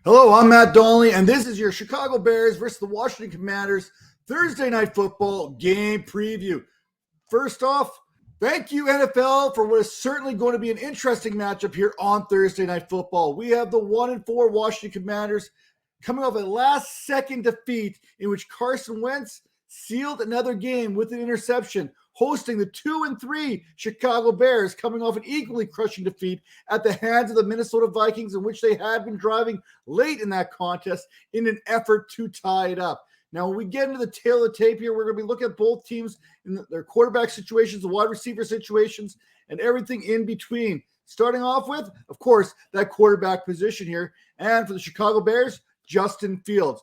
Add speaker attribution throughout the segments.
Speaker 1: Hello, I'm Matt Donnelly, and this is your Chicago Bears versus the Washington Commanders Thursday Night Football game preview. First off, thank you, NFL, for what is certainly going to be an interesting matchup here on Thursday Night Football. We have the 1-4 Washington Commanders coming off a last-second defeat in which Carson Wentz sealed another game with an interception, hosting the 2-3 Chicago Bears, coming off an equally crushing defeat at the hands of the Minnesota Vikings, in which they had been driving late in that contest in an effort to tie it up. Now, when we get into the tail of the tape here, we're going to be looking at both teams in their quarterback situations, the wide receiver situations, and everything in between. Starting off with, of course, that quarterback position here. And for the Chicago Bears, Justin Fields.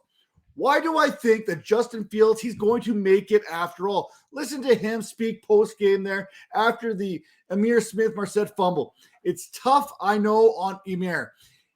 Speaker 1: Why do I think that Justin Fields, he's going to make it after all? Listen to him speak post-game there after the Ihmir Smith-Marsette fumble. It's tough, I know, on Ihmir.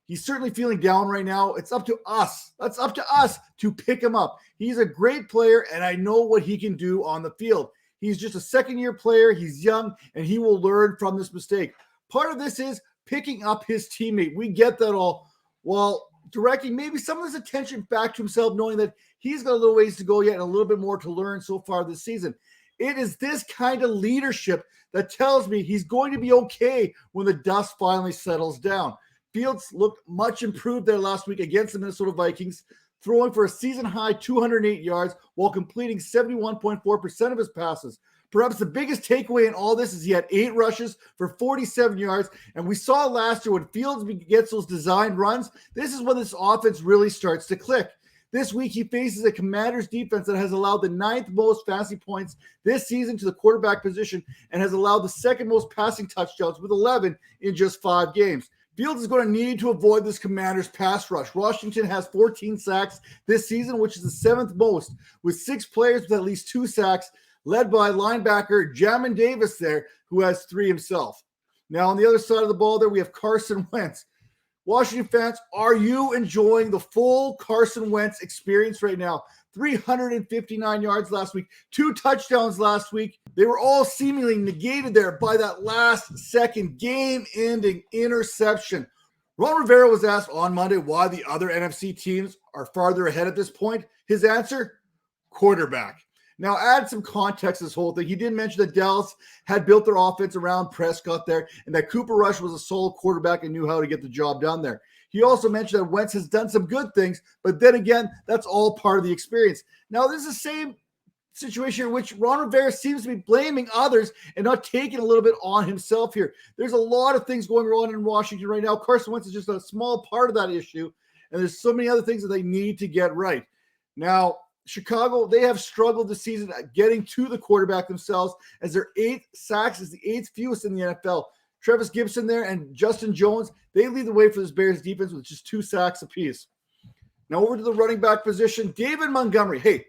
Speaker 1: He's certainly feeling down right now. It's up to us. That's up to us to pick him up. He's a great player, and I know what he can do on the field. He's just a second-year player. He's young, and he will learn from this mistake. Part of this is picking up his teammate. We get that all. While directing maybe some of his attention back to himself, knowing that he's got a little ways to go yet and a little bit more to learn so far this season. It is this kind of leadership that tells me he's going to be okay when the dust finally settles down. Fields looked much improved there last week against the Minnesota Vikings, throwing for a season-high 208 yards while completing 71.4% of his passes. Perhaps the biggest takeaway in all this is he had 8 rushes for 47 yards, and we saw last year when Fields gets those designed runs, this is when this offense really starts to click. This week, he faces a Commanders defense that has allowed the 9th most fantasy points this season to the quarterback position and has allowed the 2nd most passing touchdowns with 11 in just 5 games. Fields is going to need to avoid this Commanders pass rush. Washington has 14 sacks this season, which is the 7th most, with 6 players with at least 2 sacks, led by linebacker Jamin Davis there, who has 3 himself. Now, on the other side of the ball there, we have Carson Wentz. Washington fans, are you enjoying the full Carson Wentz experience right now? 359 yards last week, 2 touchdowns last week. They were all seemingly negated there by that last-second game-ending interception. Ron Rivera was asked on Monday why the other NFC teams are farther ahead at this point. His answer, quarterback. Now, add some context to this whole thing. He did mention that Dallas had built their offense around Prescott there, and that Cooper Rush was a solid quarterback and knew how to get the job done there. He also mentioned that Wentz has done some good things, but then again, that's all part of the experience. Now, this is the same situation in which Ron Rivera seems to be blaming others and not taking a little bit on himself here. There's a lot of things going on in Washington right now. Carson Wentz is just a small part of that issue, and there's so many other things that they need to get right. Now, Chicago, they have struggled this season at getting to the quarterback themselves, as their 8 sacks is the 8th fewest in the NFL. Travis Gibson there and Justin Jones, they lead the way for this Bears defense with just 2 sacks apiece. Now over to the running back position, David Montgomery. Hey,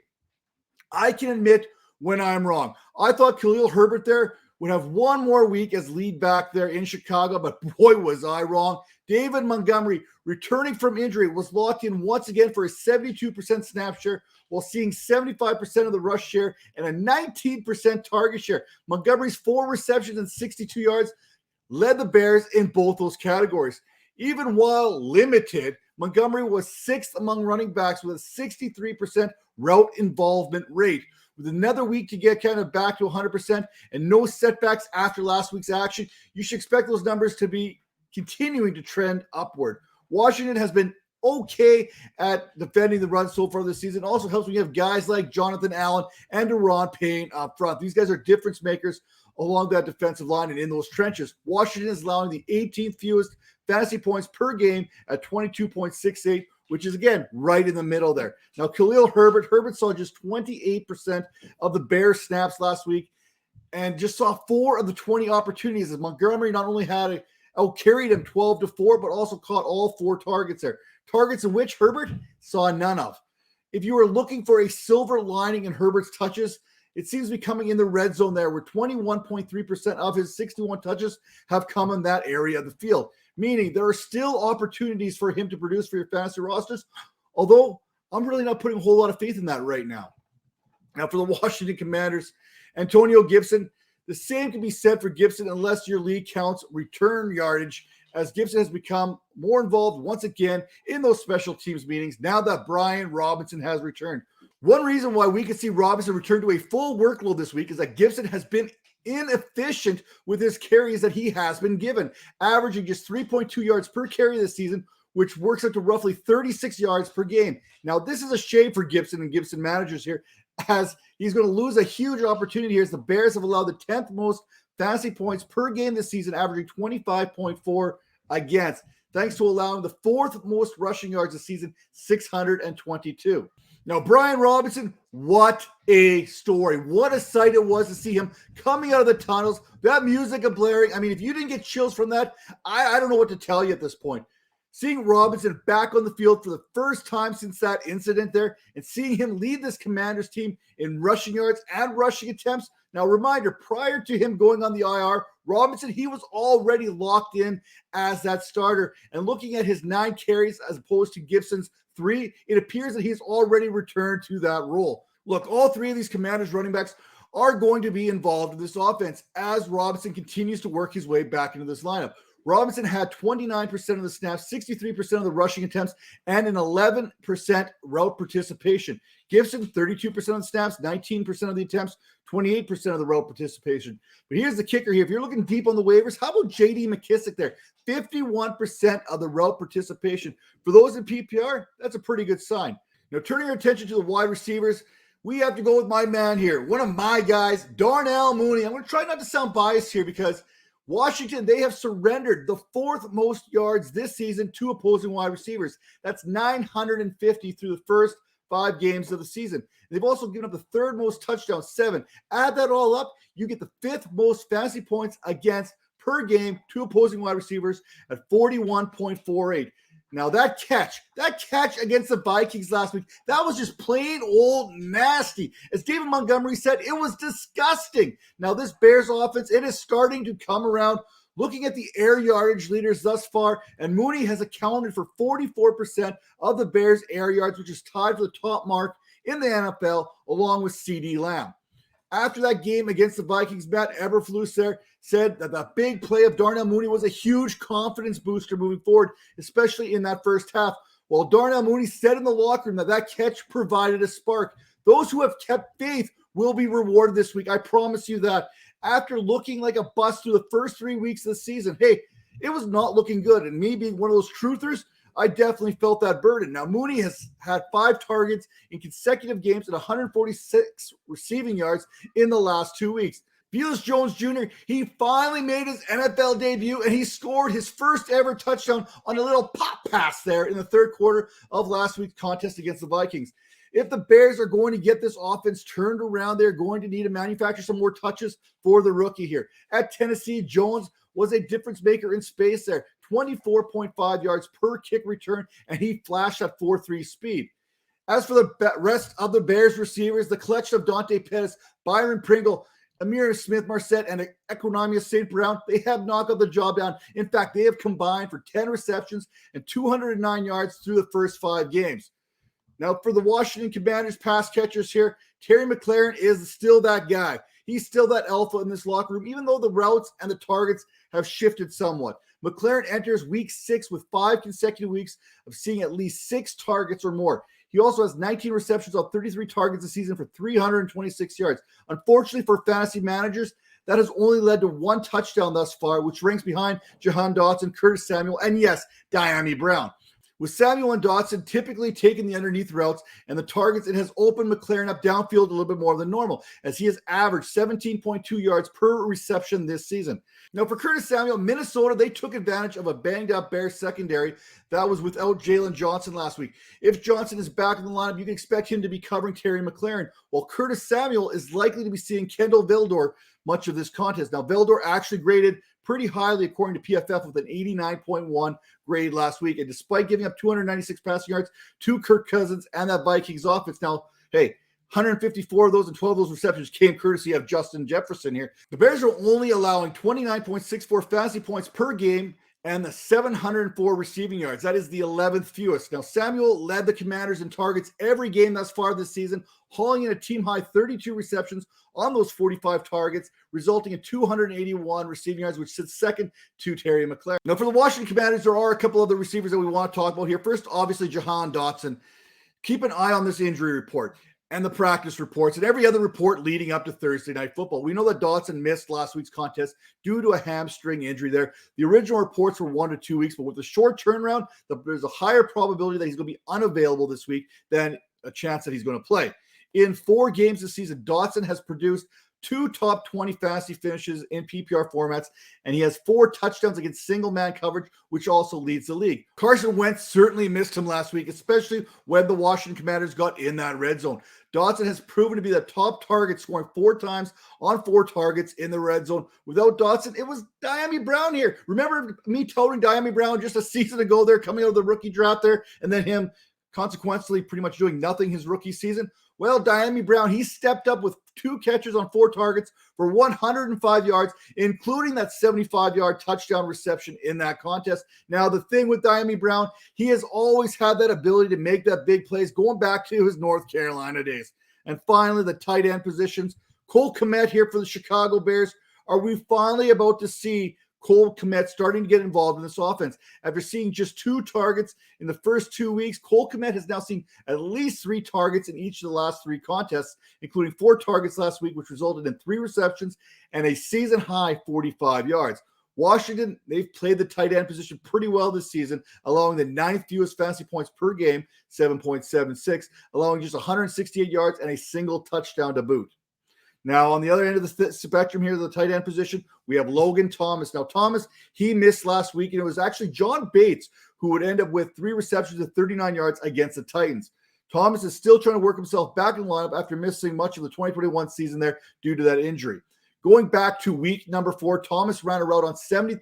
Speaker 1: I can admit when I'm wrong. I thought Khalil Herbert there would have one more week as lead back there in Chicago, but boy, was I wrong. David Montgomery, returning from injury, was locked in once again for a 72% snap share while seeing 75% of the rush share and a 19% target share. Montgomery's 4 receptions and 62 yards led the Bears in both those categories. Even while limited, Montgomery was 6th among running backs with a 63% route involvement rate. With another week to get kind of back to 100% and no setbacks after last week's action, you should expect those numbers to be continuing to trend upward. Washington has been okay at defending the run so far this season. Also helps when you have guys like Jonathan Allen and Deron Payne up front. These guys are difference makers along that defensive line and in those trenches. Washington is allowing the 18th fewest fantasy points per game at 22.68, which is, again, right in the middle there. Now, Khalil Herbert saw just 28% of the Bears snaps last week and just saw 4 of the 20 opportunities, as Montgomery not only had carried him 12-4, but also caught all 4 targets there. Targets in which Herbert saw none of. If you were looking for a silver lining in Herbert's touches, it seems to be coming in the red zone there, where 21.3% of his 61 touches have come in that area of the field, meaning there are still opportunities for him to produce for your fantasy rosters, although I'm really not putting a whole lot of faith in that right now. Now, for the Washington Commanders, Antonio Gibson, the same can be said for Gibson unless your league counts return yardage as Gibson has become more involved once again in those special teams meetings now that Brian Robinson has returned. One reason why we could see Robinson return to a full workload this week is that Gibson has been inefficient with his carries that he has been given, averaging just 3.2 yards per carry this season, which works out to roughly 36 yards per game. Now, this is a shame for Gibson and Gibson managers here, as he's going to lose a huge opportunity here, as the Bears have allowed the 10th most fantasy points per game this season, averaging 25.4 against, thanks to allowing the 4th most rushing yards this season, 622. Now, Brian Robinson, what a story. What a sight it was to see him coming out of the tunnels, that music and blaring. I mean, if you didn't get chills from that, I don't know what to tell you at this point. Seeing Robinson back on the field for the first time since that incident there, and seeing him lead this Commanders team in rushing yards and rushing attempts. Now, reminder, prior to him going on the IR, Robinson, he was already locked in as that starter. And looking at his 9 carries as opposed to Gibson's 3, it appears that he's already returned to that role. Look, all 3 of these Commanders running backs are going to be involved in this offense as Robinson continues to work his way back into this lineup. Robinson had 29% of the snaps, 63% of the rushing attempts, and an 11% route participation. Gibson, 32% of the snaps, 19% of the attempts, 28% of the route participation. But here's the kicker here. If you're looking deep on the waivers, how about J.D. McKissic there? 51% of the route participation. For those in PPR, that's a pretty good sign. Now, turning our attention to the wide receivers, we have to go with my man here, one of my guys, Darnell Mooney. I'm going to try not to sound biased here because Washington, they have surrendered the 4th most yards this season to opposing wide receivers. That's 950 through the first 5 games of the season. They've also given up the 3rd most touchdowns, 7. Add that all up, you get the 5th most fantasy points against per game to opposing wide receivers at 41.48. Now that catch against the Vikings last week, that was just plain old nasty. As David Montgomery said, it was disgusting. Now this Bears offense, it is starting to come around. Looking at the air yardage leaders thus far, and Mooney has accounted for 44% of the Bears' air yards, which is tied for the top mark in the NFL, along with CeeDee Lamb. After that game against the Vikings, Matt Eberflus there said that the big play of Darnell Mooney was a huge confidence booster moving forward, especially in that first half. While Darnell Mooney said in the locker room that catch provided a spark. Those who have kept faith will be rewarded this week. I promise you that. After looking like a bust through the first 3 weeks of the season, hey, it was not looking good. And me being one of those truthers, I definitely felt that burden. Now, Mooney has had 5 targets in consecutive games and 146 receiving yards in the last 2 weeks. Felis Jones Jr., he finally made his NFL debut, and he scored his first ever touchdown on a little pop pass there in the 3rd quarter of last week's contest against the Vikings. If the Bears are going to get this offense turned around, they're going to need to manufacture some more touches for the rookie here. At Tennessee, Jones was a difference maker in space there. 24.5 yards per kick return, and he flashed at 4.3 speed. As for the rest of the Bears receivers, the collection of Dante Pettis, Byron Pringle, Amir Smith-Marset, and Equanimeous St. Brown, they have knocked out the job down. In fact, they have combined for 10 receptions and 209 yards through the first 5 games. Now, for the Washington Commanders pass catchers here, Terry McLaurin is still that guy. He's still that alpha in this locker room, even though the routes and the targets have shifted somewhat. McLaurin enters week 6 with 5 consecutive weeks of seeing at least 6 targets or more. He also has 19 receptions on 33 targets this season for 326 yards. Unfortunately for fantasy managers, that has only led to 1 touchdown thus far, which ranks behind Jahan Dotson, Curtis Samuel, and yes, Dyami Brown. With Samuel and Dotson typically taking the underneath routes and the targets, it has opened McLaurin up downfield a little bit more than normal, as he has averaged 17.2 yards per reception this season. Now, for Curtis Samuel, Minnesota, they took advantage of a banged-up Bears secondary that was without Jalen Johnson last week. If Johnson is back in the lineup, you can expect him to be covering Terry McLaurin, while Curtis Samuel is likely to be seeing Kendall Vildor much of this contest. Now, Vildor actually graded pretty highly according to PFF with an 89.1 grade last week. And despite giving up 296 passing yards to Kirk Cousins and that Vikings offense, now, hey, 154 of those and 12 of those receptions came courtesy of Justin Jefferson here. The Bears are only allowing 29.64 fantasy points per game and the 704 receiving yards. That is the 11th fewest. Now, Samuel led the Commanders in targets every game thus far this season, hauling in a team-high 32 receptions on those 45 targets, resulting in 281 receiving yards, which sits second to Terry McLaurin. Now, for the Washington Commanders, there are a couple other receivers that we want to talk about here. First, obviously, Jahan Dotson. Keep an eye on this injury report and the practice reports and every other report leading up to Thursday Night Football. We know that Dotson missed last week's contest due to a hamstring injury there. The original reports were 1 to 2 weeks, but with the short turnaround, there's a higher probability that he's going to be unavailable this week than a chance that he's going to play. In 4 games this season, Dotson has produced 2 top 20 fantasy finishes in PPR formats, and he has 4 touchdowns against single-man coverage, which also leads the league. Carson Wentz certainly missed him last week, especially when the Washington Commanders got in that red zone. Dotson has proven to be the top target, scoring 4 times on 4 targets in the red zone. Without Dotson, it was Dyami Brown here. Remember me toting Dyami Brown just a season ago there, coming out of the rookie draft there, and then him consequently pretty much doing nothing his rookie season? Well, Dyami Brown, he stepped up with 2 catches on 4 targets for 105 yards, including that 75-yard touchdown reception in that contest. Now, the thing with Dyami Brown, he has always had that ability to make that big plays going back to his North Carolina days. And finally, the tight end positions. Cole Kmet here for the Chicago Bears. Are we finally about to see Cole Kmet starting to get involved in this offense? After seeing just 2 targets in the first 2 weeks, Cole Kmet has now seen at least 3 targets in each of the last 3 contests, including 4 targets last week, which resulted in 3 receptions and a season-high 45 yards. Washington, they've played the tight end position pretty well this season, allowing the 9th fewest fantasy points per game, 7.76, allowing just 168 yards and a single touchdown to boot. Now, on the other end of the spectrum here, the tight end position, we have Logan Thomas. Now, Thomas, he missed last week, and it was actually John Bates who would end up with 3 receptions of 39 yards against the Titans. Thomas is still trying to work himself back in the lineup after missing much of the 2021 season there due to that injury. Going back to week number 4, Thomas ran a route on 73%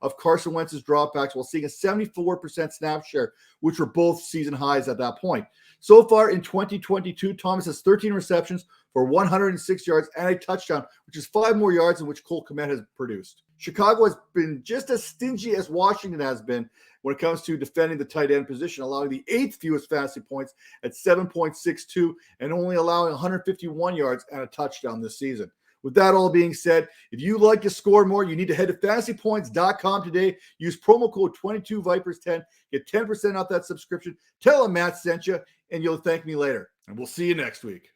Speaker 1: of Carson Wentz's dropbacks while seeing a 74% snap share, which were both season highs at that point. So far in 2022, Thomas has 13 receptions for 106 yards and a touchdown, which is 5 more yards than which Cole Kmet has produced. Chicago has been just as stingy as Washington has been when it comes to defending the tight end position, allowing the 8th fewest fantasy points at 7.62 and only allowing 151 yards and a touchdown this season. With that all being said, if you like to score more, you need to head to fantasypoints.com today. Use promo code 22Vipers10. Get 10% off that subscription. Tell them Matt sent you, and you'll thank me later. And we'll see you next week.